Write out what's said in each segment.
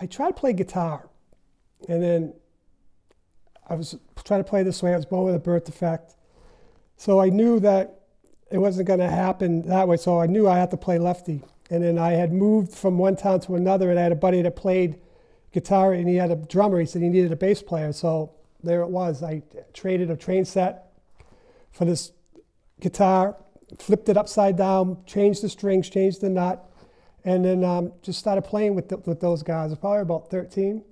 I tried to play guitar, and then I was trying to play this way. I was born with a birth defect. So I knew that it wasn't going to happen that way, so I knew I had to play lefty. And then I had moved from one town to another, and I had a buddy that played guitar, and he had a drummer. He said he needed a bass player, so there it was. I traded a train set for this guitar, flipped it upside down, changed the strings, changed the nut, and then just started playing with those guys. I was probably about 13.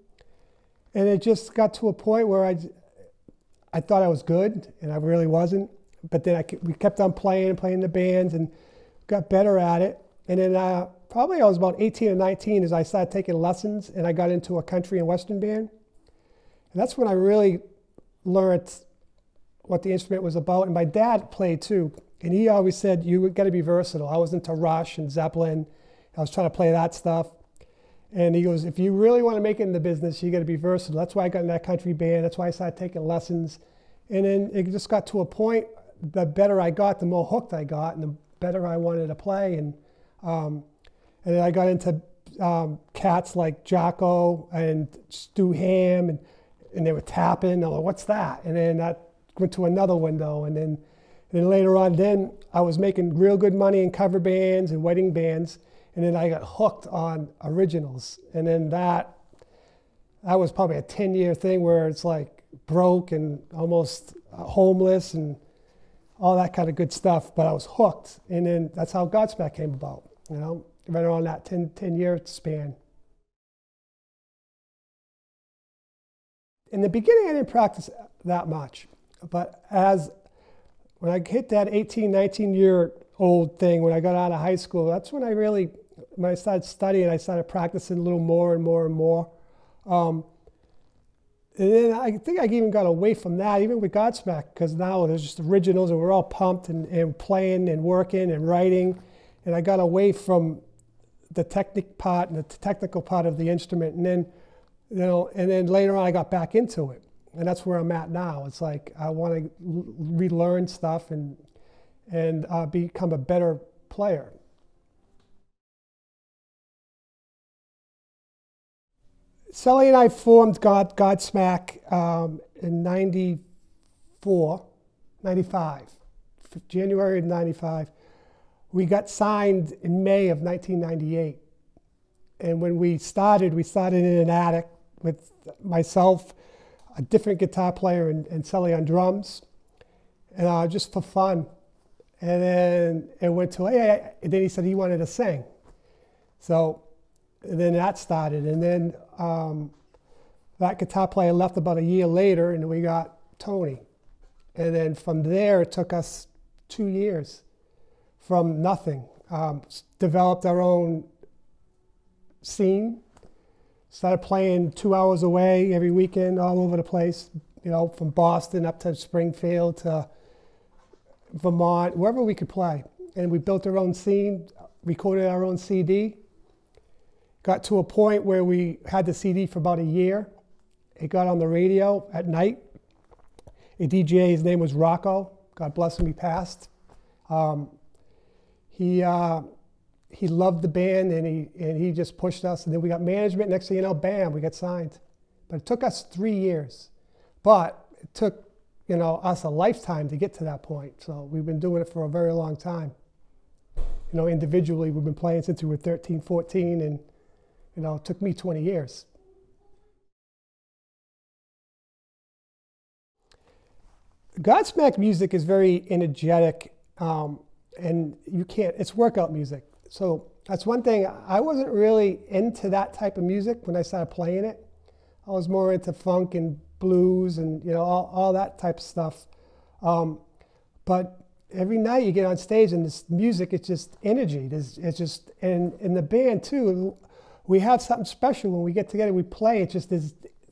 And it just got to a point where I thought I was good, and I really wasn't. But then we kept on playing the bands and got better at it. And then probably I was about 18 or 19 as I started taking lessons, and I got into a country and western band. And that's when I really learned what the instrument was about. And my dad played too. And he always said, you got to be versatile. I was into Rush and Zeppelin. I was trying to play that stuff. And he goes, if you really want to make it in the business, you got to be versatile. That's why I got in that country band. That's why I started taking lessons. And then it just got to a point, the better I got, the more hooked I got, and the better I wanted to play. And then I got into cats like Jocko and Stu Ham, and they were tapping. I'm like, what's that? And then that went to another window. And then later on, then I was making real good money in cover bands and wedding bands. And then I got hooked on originals. And then that was probably a 10-year thing where it's like broke and almost homeless and all that kind of good stuff. But I was hooked. And then that's how Godsmack came about, you know, right around that 10-year span. In the beginning, I didn't practice that much. But when I hit that 18, 19-year-old thing, when I got out of high school, that's when when I started studying, I started practicing a little more and more and more. And then I think I even got away from that, even with Godsmack, because now there's just originals, and we're all pumped and playing and working and writing. And I got away from the technical part of the instrument. And then, and then later on, I got back into it. And that's where I'm at now. It's like I want to relearn stuff and become a better player. Sully and I formed Godsmack in 95, January of 95. We got signed in May of 1998. And when we started in an attic with myself, a different guitar player, and Sully on drums, and just for fun. And then it went to, and then he said he wanted to sing. So and then that started. And then that guitar player left about a year later, and we got Tony. And then from there, it took us 2 years from nothing. Developed our own scene. Started playing 2 hours away every weekend, all over the place, you know, from Boston up to Springfield to Vermont, wherever we could play. And we built our own scene, recorded our own CD. Got to a point where we had the CD for about a year. It got on the radio at night. A DJ, his name was Rocco. God bless him, he passed. He loved the band, and he just pushed us. And then we got management. Next thing you know, bam, we got signed. But it took us 3 years. But it took, you know, us a lifetime to get to that point. So we've been doing it for a very long time. You know, individually, we've been playing since we were 13, 14, and, you know, it took me 20 years. Godsmack music is very energetic, and it's workout music. So that's one thing. I wasn't really into that type of music when I started playing it. I was more into funk and blues and, you know, all that type of stuff. But every night you get on stage and this music, it's just energy. It's just, and in the band too, we have something special when we get together, we play,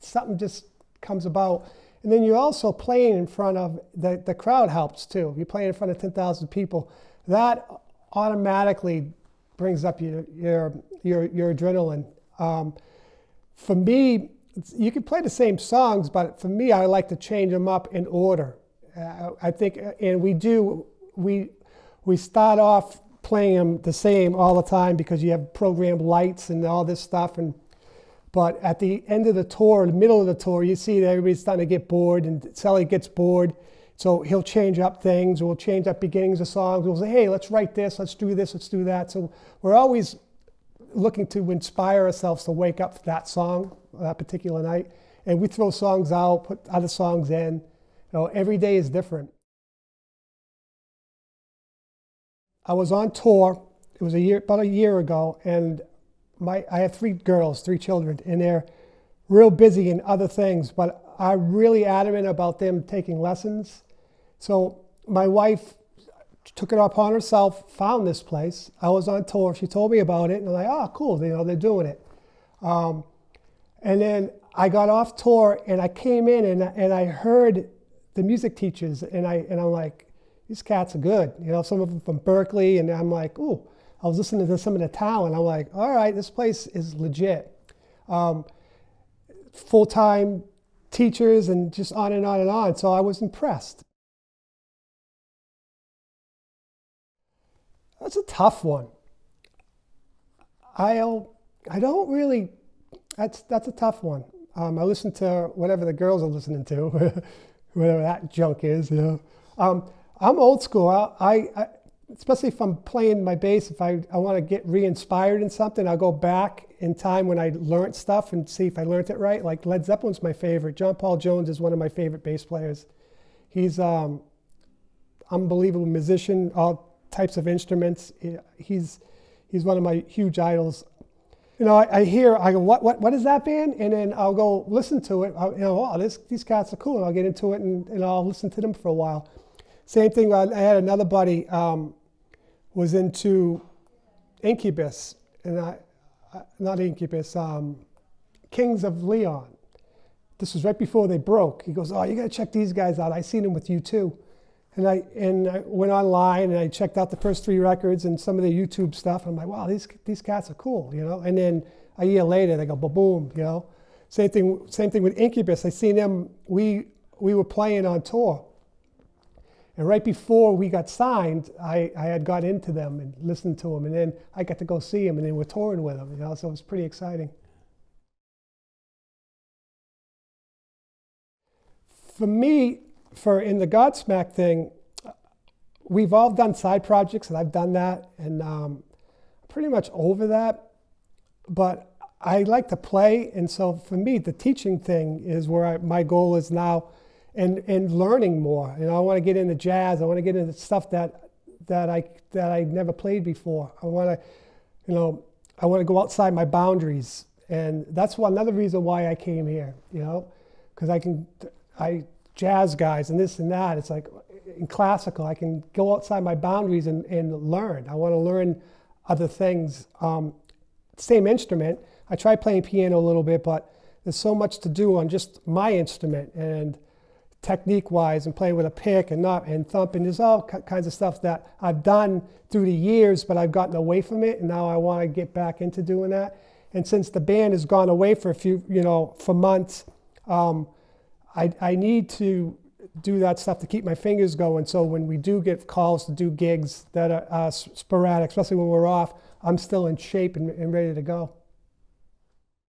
something just comes about. And then you're also playing in front of, the crowd helps too. You're playing in front of 10,000 people. That automatically brings up your adrenaline. For me, you can play the same songs, but for me, I like to change them up in order. I think, and we start off playing them the same all the time because you have programmed lights and all this stuff. But at the end of the tour, the middle of the tour, you see that everybody's starting to get bored, and Sally gets bored. So he'll change up things, or we'll change up beginnings of songs. We'll say, hey, let's write this, let's do this, let's do that. So we're always looking to inspire ourselves to wake up for that song, that particular night. And we throw songs out, put other songs in. You know, every day is different. I was on tour. It was about a year ago, and I have 3 girls, 3 children, and they're real busy in other things, but I'm really adamant about them taking lessons. So my wife took it upon herself, found this place. I was on tour. She told me about it, and I'm like, oh, cool, you know, they're doing it. And then I got off tour, and I came in, and I heard the music teachers, and I'm like, these cats are good. You know, some of them from Berkeley, and I'm like, ooh. I was listening to some of the talent. I'm like, all right, this place is legit. Full-time teachers and just on and on and on. So I was impressed. That's a tough one. I don't really, that's a tough one. I listen to whatever the girls are listening to, whatever that junk is, you know. I'm old school. Especially if I'm playing my bass, if I want to get re-inspired in something, I'll go back in time when I learned stuff and see if I learned it right. Like Led Zeppelin's my favorite. John Paul Jones is one of my favorite bass players. He's unbelievable musician, all types of instruments. He's one of my huge idols. You know, I go, what is that band? And then I'll go listen to it. You know, oh, these cats are cool. And I'll get into it, and I'll listen to them for a while. Same thing, I had another buddy was into Incubus, and not Incubus, Kings of Leon. This was right before they broke. He goes, oh, you gotta check these guys out. I seen them with U2. And I went online, and I checked out the first 3 records and some of the YouTube stuff. And I'm like, wow, these cats are cool, you know? And then a year later, they go, boom, you know? Same thing with Incubus. I seen them, we were playing on tour. And right before we got signed, I had got into them and listened to them, and then I got to go see them, and then we're touring with them, you know, so it was pretty exciting. For me, in the Godsmack thing, we've all done side projects, and I've done that, and pretty much over that, but I like to play, and so for me, the teaching thing is where my goal is now. And learning more. You know, I want to get into jazz. I want to get into stuff that I never played before. I want to, you know, I want to go outside my boundaries, and that's another reason why I came here. You know, because jazz guys and this and that. It's like in classical, I can go outside my boundaries and learn. I want to learn other things. Same instrument. I tried playing piano a little bit, but there's so much to do on just my instrument, and technique-wise, and playing with a pick and thumping. There's all kinds of stuff that I've done through the years, but I've gotten away from it, and now I want to get back into doing that. And since the band has gone away for for months, I need to do that stuff to keep my fingers going. So when we do get calls to do gigs that are sporadic, especially when we're off, I'm still in shape and ready to go.